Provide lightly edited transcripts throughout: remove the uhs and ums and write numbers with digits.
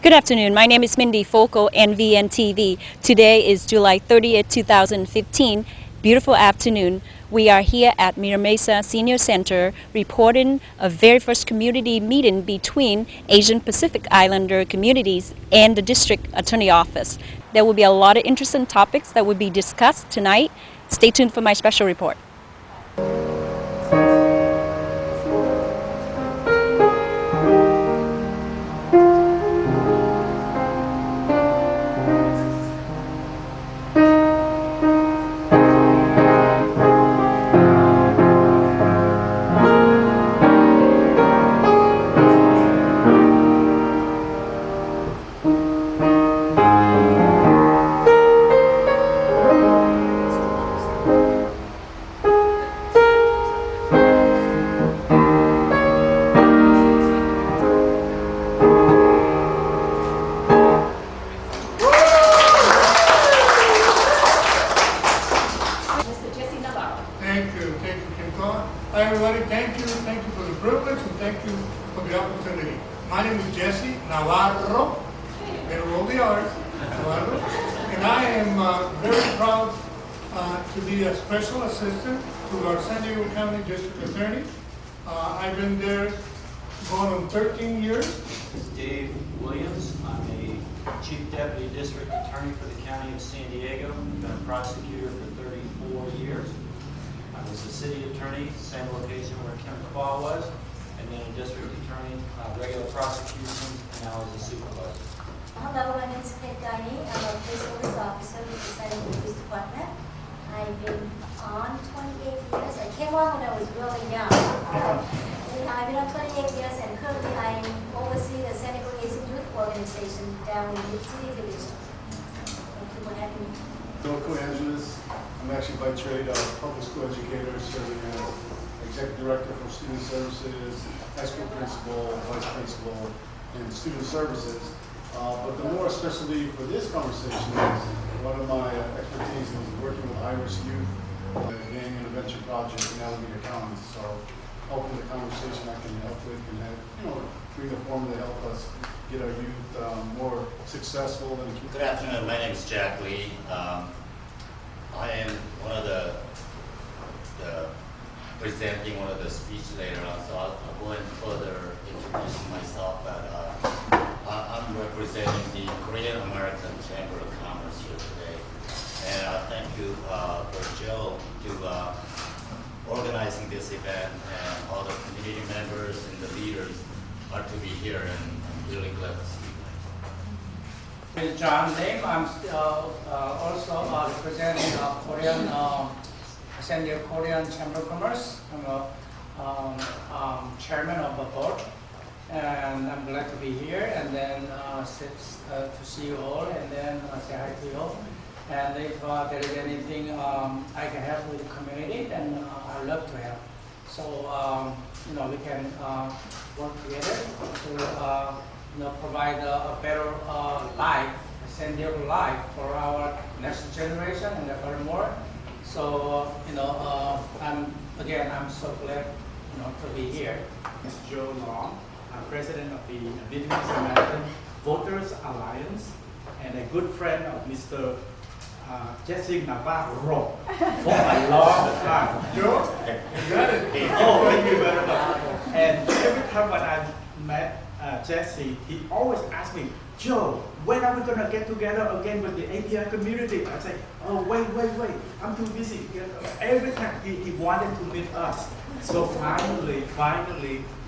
Good afternoon. My name is Mindy Folco and VNTV. Today is July 30th, 2015. Beautiful afternoon. We are here at Mira Mesa Senior Center reporting a very first community meeting between Asian Pacific Islander communities and the District Attorney Office. There will be a lot of interesting topics that will be discussed tonight. Stay tuned for my special report. Hi everybody, thank you for the privilege and thank you for the opportunity. My name is Jesse Navarro, gotta roll the R's, Navarro, and I am very proud to be a special assistant to our San Diego County District Attorney. I've been there going on 13 years. Dave Williams. I'm a Chief Deputy District Attorney for the County of San Diego. I've been a prosecutor for 34 years. I was the City Attorney, same location where Kim Cabal was, and then a District Attorney, regular prosecutions, and now as a supervisor. Hello, my name is Kate Guiney. I'm a police service officer with the San Diego Police Department. I've been on 28 years. I came on when I was really young. I've been on 28 years, and currently I oversee the San Diego Asian Youth Organization down in Vietnewstelevision. Thank you for having me. Local Angeles. I'm actually by trade a public school educator, serving as executive director for student services, high school principal, vice principal, and student services. But the more especially for this conversation is one of my expertise is working with Irish youth, gang intervention project in Alameda County. So hopefully the conversation I can help with can have, bring a formula to help us get our youth more successful. Good afternoon. My name is Jack Lee. I am one of the presenting one of the speech later on, so I'll go and further introduce myself. But I'm representing the Korean American Chamber of Commerce here today, and thank you for Joe to organizing this event, and all the community members and the leaders are to be here, and I'm really glad to see you. With John Lim, I'm also representing Korean San Diego Korean Chamber of Commerce. I'm a chairman of the board, and I'm glad to be here. And then to see you all, and then say hi to you all. And if there is anything I can help with the community, then I'd love to help. So we can work together to provide a better life, San Diego life for our next generation and furthermore. So, I'm so glad, to be here. Ms. Joe Long, president of the Vietnamese American Voters Alliance, and a good friend of Mr. Jesse Navarro for a long time. Joe, you got it. Oh, thank you very much. And every time when I met Jesse, he always asked me, Joe, when are we going to get together again with the API community? I say, oh, wait, I'm too busy. Every time he wanted to meet us. So finally,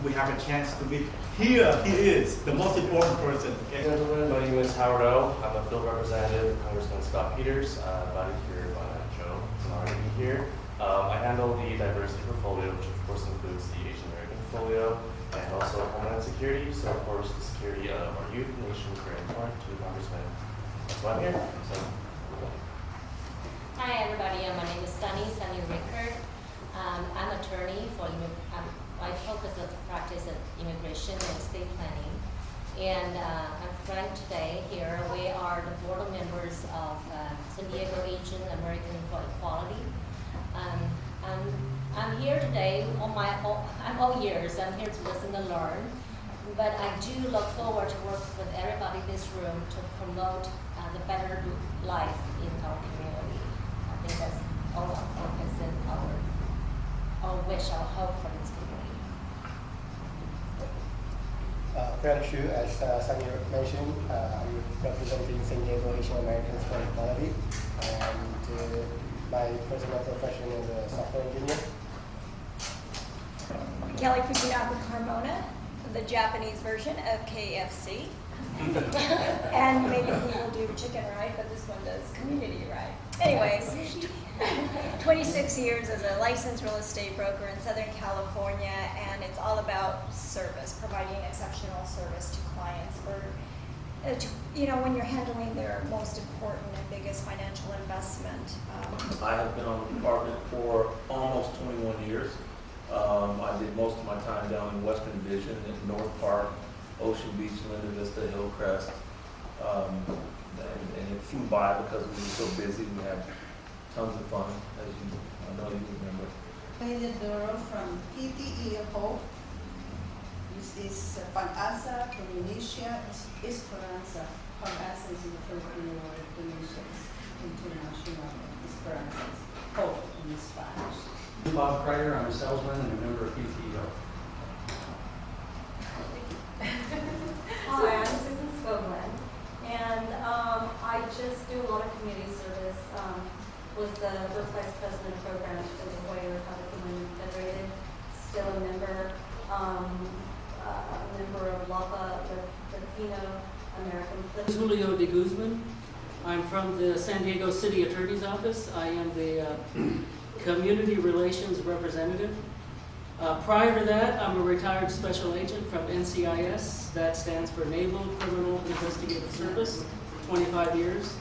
we have a chance to meet. Here he is, the most important person. Hey gentlemen, my name is Howard O. I'm a field representative of Congressman Scott Peters, invited here by Joe. It's an honor to be here. I handle the diversity portfolio, which of course includes the Asian American portfolio, and also Homeland Security. So of course the security of our youth and nation is very important to the Congressman. That's why I'm here. So, Hi everybody, my name is Sunny Rickard. I'm attorney for I focus on the practice of immigration and estate planning. And I'm friend today here. We are the board of members of San Diego Asian American for Equality. I'm here today I'm all ears. I'm here to listen and learn. But I do look forward to work with everybody this room to promote the better life in our community. I think that's all our focus and our wish, our hope for this community. Very true, as Sonia mentioned, I'm representing San Diego Asian Americans for Equality, and my personal profession is a software engineer. Kelly Fujinaka Carmona, the Japanese version of KFC. And maybe he will do chicken right, but this one does community right. Anyways, 26 years as a licensed real estate broker in Southern California, and it's all about service, providing exceptional service to clients for, you know, when you're handling their most important and biggest financial investment. I have been on the department for almost 21 years. I did most of my time down in Western Division, in North Park, Ocean Beach, Linda Vista, Hillcrest. And it flew by because we were so busy. We had tons of fun, as I know you remember. Doro from PTE Hope. This is Pag-asa, Indonesia, Esperanza. Pag-asa is in the Filipino word, Indonesia is international, Esperanza is hope in Spanish. Bob Kreider, I'm a salesman and a member of PTO. Hi, I'm Susan Scogland, and I just do a lot of community service. Was the first vice president of programs for the Hawaii Republican Women Federated, still a member of LAPA, the Latino American. This is Julio de Guzman. I'm from the San Diego City Attorney's Office. I am the Community Relations Representative. Prior to that, I'm a retired special agent from NCIS. That stands for Naval Criminal Investigative Service, 25 years.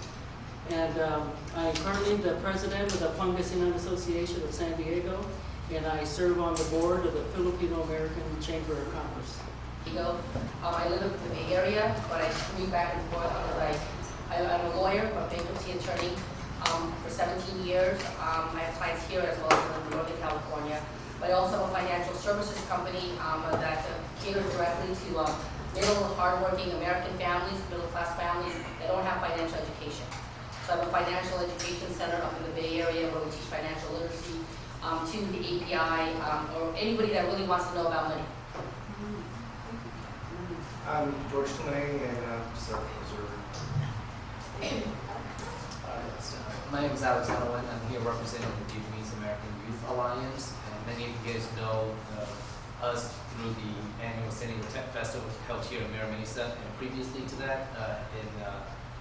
And I am currently the president of the Pangasinan Association of San Diego, and I serve on the board of the Filipino American Chamber of Commerce. I live in the Bay Area, but I commute back and forth because I'm a lawyer, a bankruptcy attorney for 17 years. I have clients here as well as in Northern California. But I also have a financial services company that caters directly to middle, hardworking American families, middle-class families that don't have financial education. So I have a financial education center up in the Bay Area where we teach financial literacy to the API or anybody that really wants to know about money. I'm George Tumaneng and just a observer. My name is Alex Allen. I'm here representing the Vietnamese American Youth Alliance. And many of you guys know us through the annual San Diego Tech Festival held here in Mira Mesa, and previously to that in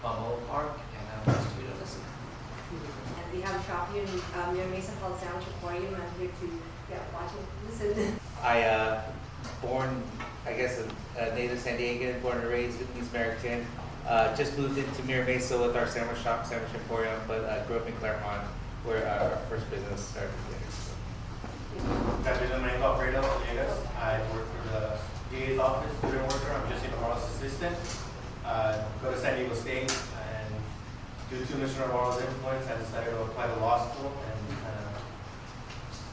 Balboa Park. And I'm here to listen. And we have a shop here in Mira Mesa called Sandwich Aquarium. I'm here to watch and listen. Born, I guess, a native San Diegan, born and raised Vietnamese American. Just moved into Mira Mesa with our sandwich shop, Sandwich Emporium, but grew up in Claremont, where our first business started. Representative Alfredo Villegas. I work for the DA's office, student worker. I'm Jesse Navarro's assistant. Go to San Diego State, and due to Mr. Navarro's influence, I decided to apply to law school and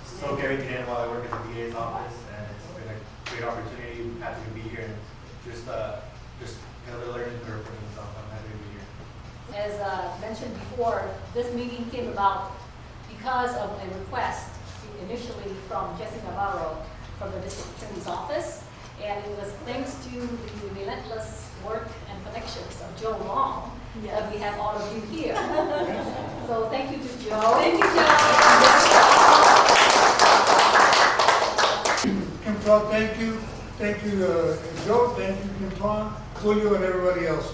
soak everything in while I work at the DA's office. And it's been a great opportunity. Happy to be here and just another learning curve for me. So I'm happy to be here. As mentioned before, this meeting came about because of a request initially from Jesse Navarro from the district attorney's office, and it was thanks to the relentless work and connections of Joe Long that we have all of you here. So thank you to Joe. Thank you, Joe. Kim Twan, thank you. Thank you, Joe. Thank you, Kim Twan, Julio, and everybody else.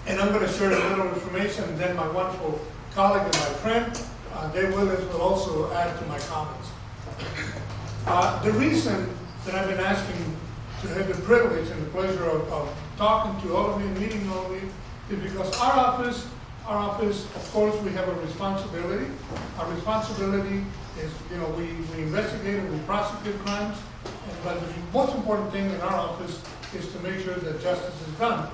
And I'm going to share a little information, and then my wonderful colleague and my friend, Dave Willis, will also add to my comments. The reason that I've been asking to have the privilege and the pleasure of talking to all of you and meeting all of you is because our office, of course, we have a responsibility. Our responsibility is, we investigate and we prosecute crimes, but the most important thing in our office is to make sure that justice is done.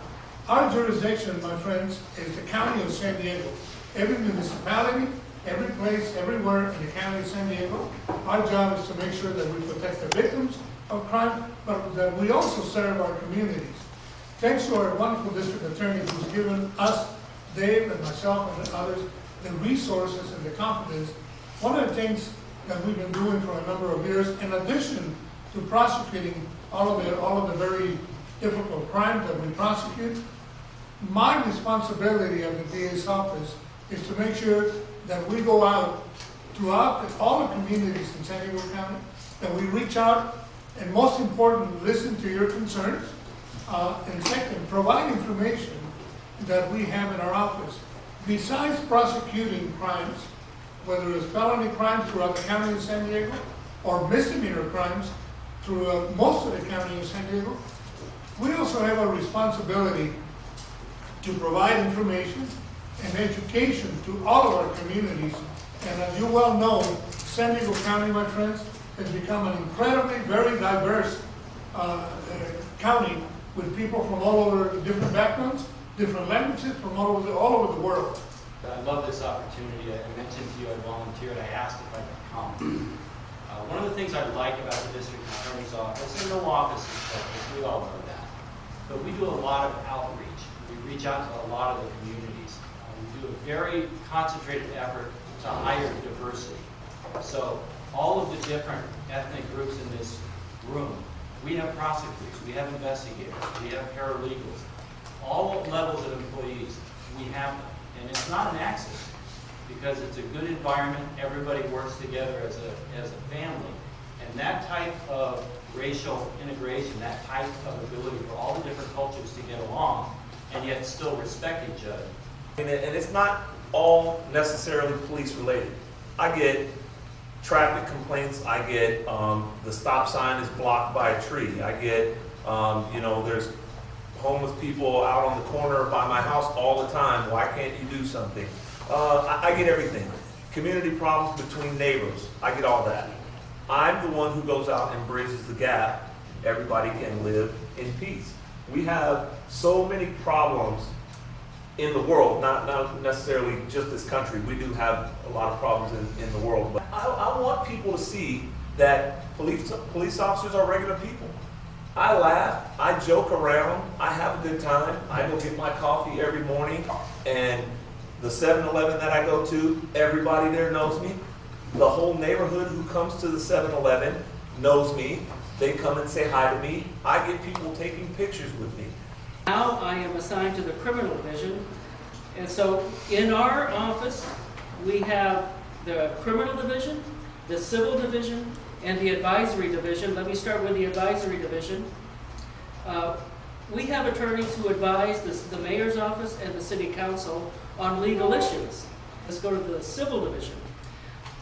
Our jurisdiction, my friends, is the County of San Diego. Every municipality, every place, everywhere in the County of San Diego, our job is to make sure that we protect the victims of crime, but that we also serve our communities. thanks to our wonderful district attorney who's given us, Dave and myself and others, the resources and the confidence. One of the things that we've been doing for a number of years, in addition to prosecuting all of the very difficult crimes that we prosecute, my responsibility at the DA's office is to make sure that we go out throughout all the communities in San Diego County, that we reach out, and most important, listen to your concerns, and second, provide information that we have in our office. Besides prosecuting crimes, whether it's felony crimes throughout the county of San Diego or misdemeanor crimes throughout most of the county of San Diego, we also have a responsibility to provide information and education to all of our communities. And as you well know, San Diego County, my friends, has become an incredibly, very diverse county with people from all over different backgrounds, different languages, from all over the world. I love this opportunity. I mentioned to you I volunteered. I asked if I could come. One of the things I like about the district attorney's office, and no office is perfect, we all know that, but we do a lot of outreach. We reach out to a lot of the communities. We do a very concentrated effort to hire diversity. So all of the different ethnic groups in this room, we have prosecutors, we have investigators, we have paralegals, all levels of employees, we have them. And it's not an accident, because it's a good environment, everybody works together as a family. And that type of racial integration, that type of ability for all the different cultures to get along and yet still respect each other. And it's not all necessarily police related. I get traffic complaints, I get the stop sign is blocked by a tree, I get, there's homeless people out on the corner by my house all the time. Why can't you do something? I get everything. Community problems between neighbors. I get all that. I'm the one who goes out and bridges the gap. Everybody can live in peace. We have so many problems in the world, not necessarily just this country. We do have a lot of problems in the world. But I want people to see that police officers are regular people. I laugh, I joke around, I have a good time. I go get my coffee every morning, and the 7-Eleven that I go to, everybody there knows me. The whole neighborhood who comes to the 7-Eleven knows me. They come and say hi to me. I get people taking pictures with me. Now I am assigned to the criminal division, and so in our office we have the criminal division, the civil division, and the advisory division. Let me start with the advisory division. We have attorneys who advise the mayor's office and the city council on legal issues. Let's go to the civil division.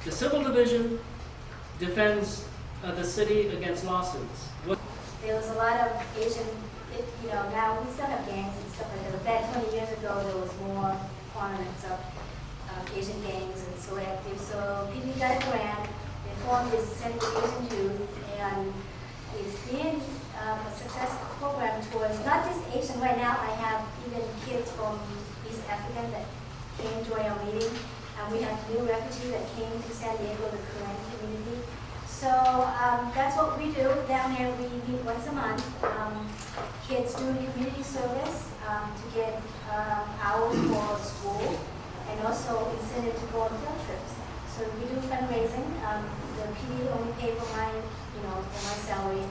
The civil division defends the city against lawsuits. There was a lot of Asian, now we still have gangs and stuff like that, but back 20 years ago there was more prominence of Asian gangs and selective. So PD got a grant. They formed this Center for Asian Youth, and it's been a successful program towards not just Asian. Right now I have even kids from East Africa that came to our meeting, and we have new refugees that came to San Diego, the Korean community. So that's what we do down here. We meet once a month. Kids do community service to get hours for school, and also incentive to go on field trips. So we do fundraising. The PD only pay for for my salary.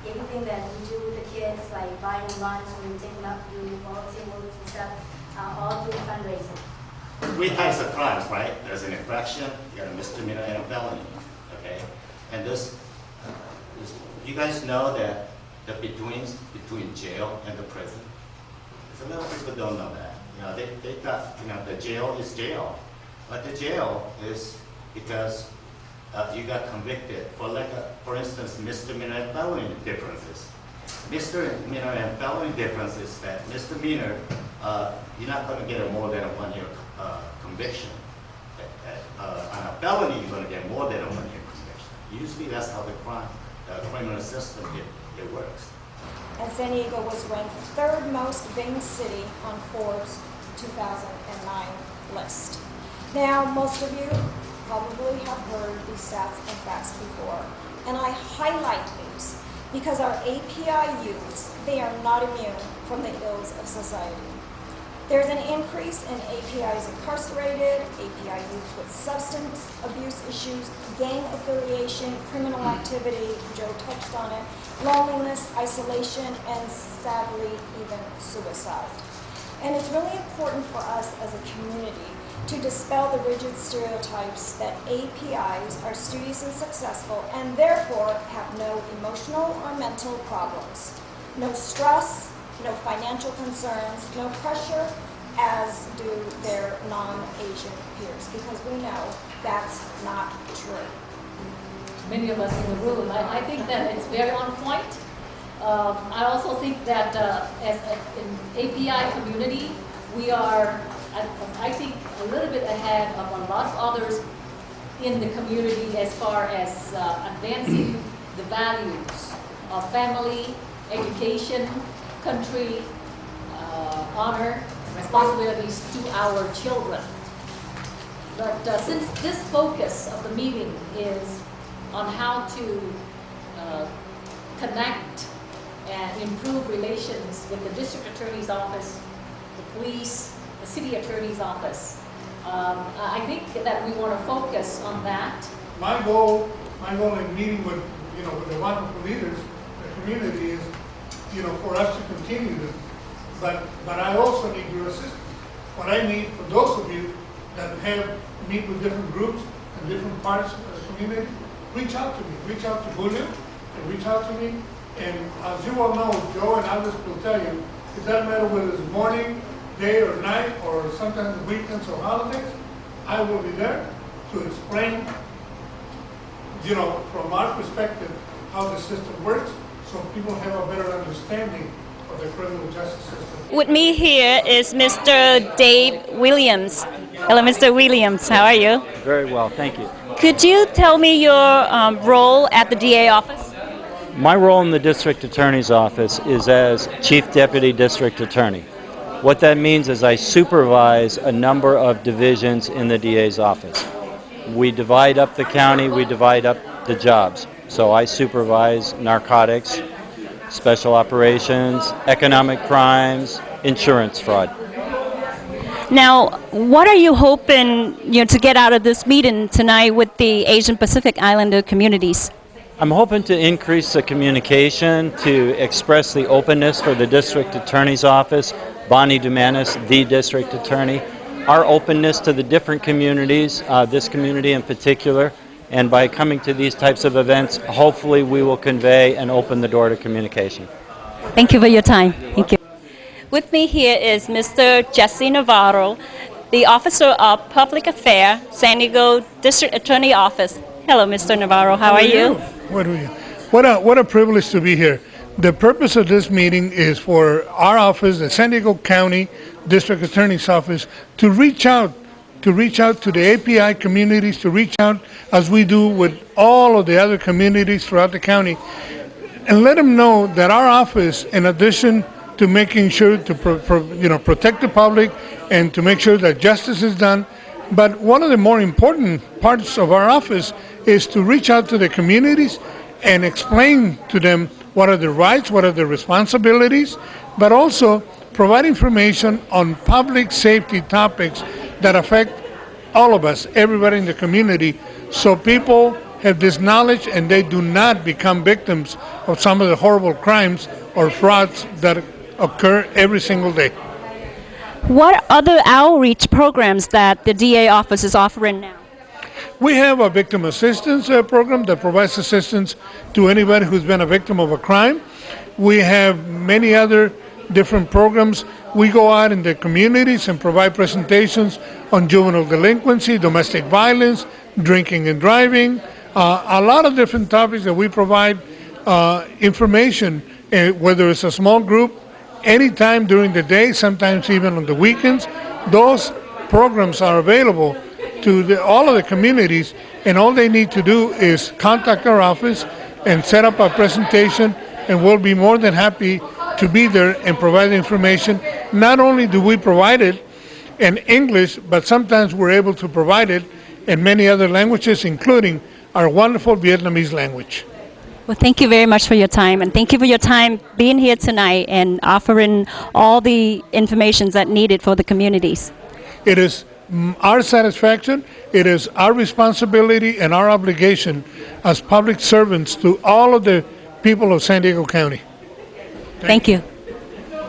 Everything that we do with the kids, like buying lunch, when we take them out to do volunteer work and stuff, all through fundraising. 3 types of crimes, right? There's an infraction, you got a misdemeanor, and a felony. Okay, and you guys know that the between jail and the prison. So a lot of people don't know that. They thought the jail is jail, but the jail is because you got convicted for instance, misdemeanor and felony differences. Misdemeanor and felony differences that misdemeanor, you're not going to get more than a 1-year conviction. On a felony, you're going to get more than a 1-year conviction. Usually, that's how the criminal system it works. And San Diego was ranked 3rd most big city on Forbes' 2009 list. Now, most of you probably have heard these stats and facts before, and I highlight these because our API youths, they are not immune from the ills of society. There's an increase in APIs incarcerated, API youth with substance abuse issues, gang affiliation, criminal activity, Joe touched on it, loneliness, isolation, and sadly, even suicide. And it's really important for us as a community to dispel the rigid stereotypes that APIs are studious and successful and therefore have no emotional or mental problems, no stress, no financial concerns, no pressure, as do their non-Asian peers, because we know that's not true. Many of us in the room, I think that it's very on point. I also think that as an API community, we are, I think, a little bit ahead of a lot of others in the community as far as advancing the values of family, education, country, honor, responsibilities to our children. But since this focus of the meeting is on how to connect and improve relations with the district attorney's office, the police, the city attorney's office, I think that we want to focus on that. My goal in meeting with, with the wonderful leaders, the community is, for us to continue this. But I also need your assistance. What I need for those of you that meet with different groups and different parts of the community, reach out to me. Reach out to Julio and reach out to me. And as you all know, Joe and others will tell you, it doesn't matter whether it's morning, day or night, or sometimes weekends or holidays, I will be there to explain, from our perspective, how the system works, so people have a better understanding of the criminal justice system. With me here is Mr. Dave Williams. Hello, Mr. Williams. How are you? Very well, thank you. Could you tell me your role at the DA office? My role in the District Attorney's Office is as Chief Deputy District Attorney. What that means is I supervise a number of divisions in the DA's office. We divide up the county, we divide up the jobs. So I supervise narcotics, special operations, economic crimes, insurance fraud. Now, what are you hoping to get out of this meeting tonight with the Asian Pacific Islander communities? I'm hoping to increase the communication, to express the openness for the District Attorney's Office, Bonnie Dumanis, the District Attorney, our openness to the different communities, this community in particular, and by coming to these types of events, hopefully we will convey and open the door to communication. Thank you for your time. Thank you. With me here is Mr. Jesse Navarro, the Officer of Public Affairs, San Diego District Attorney Office. Hello, Mr. Navarro. How are you? What a privilege to be here. The purpose of this meeting is for our office, the San Diego County District Attorney's Office, to reach out to the API communities, to reach out as we do with all of the other communities throughout the county, and let them know that our office, in addition to making sure to protect the public and to make sure that justice is done, but one of the more important parts of our office is to reach out to the communities and explain to them what are the rights, what are the responsibilities, but also provide information on public safety topics that affect all of us, everybody in the community, so people have this knowledge and they do not become victims of some of the horrible crimes or frauds that occur every single day. What other outreach programs that the DA office is offering now? We have a victim assistance program that provides assistance to anybody who's been a victim of a crime. We have many other different programs. We go out in the communities and provide presentations on juvenile delinquency, domestic violence, drinking and driving, a lot of different topics that we provide information, whether it's a small group, anytime during the day, sometimes even on the weekends. Those programs are available to all of the communities, and all they need to do is contact our office and set up a presentation, and we'll be more than happy to be there and provide the information. Not only do we provide it in English, but sometimes we're able to provide it in many other languages, including our wonderful Vietnamese language. Well, thank you very much for your time, and thank you for your time being here tonight and offering all the information that needed for the communities. It is our satisfaction, it is our responsibility and our obligation as public servants to all of the people of San Diego County. Thank you.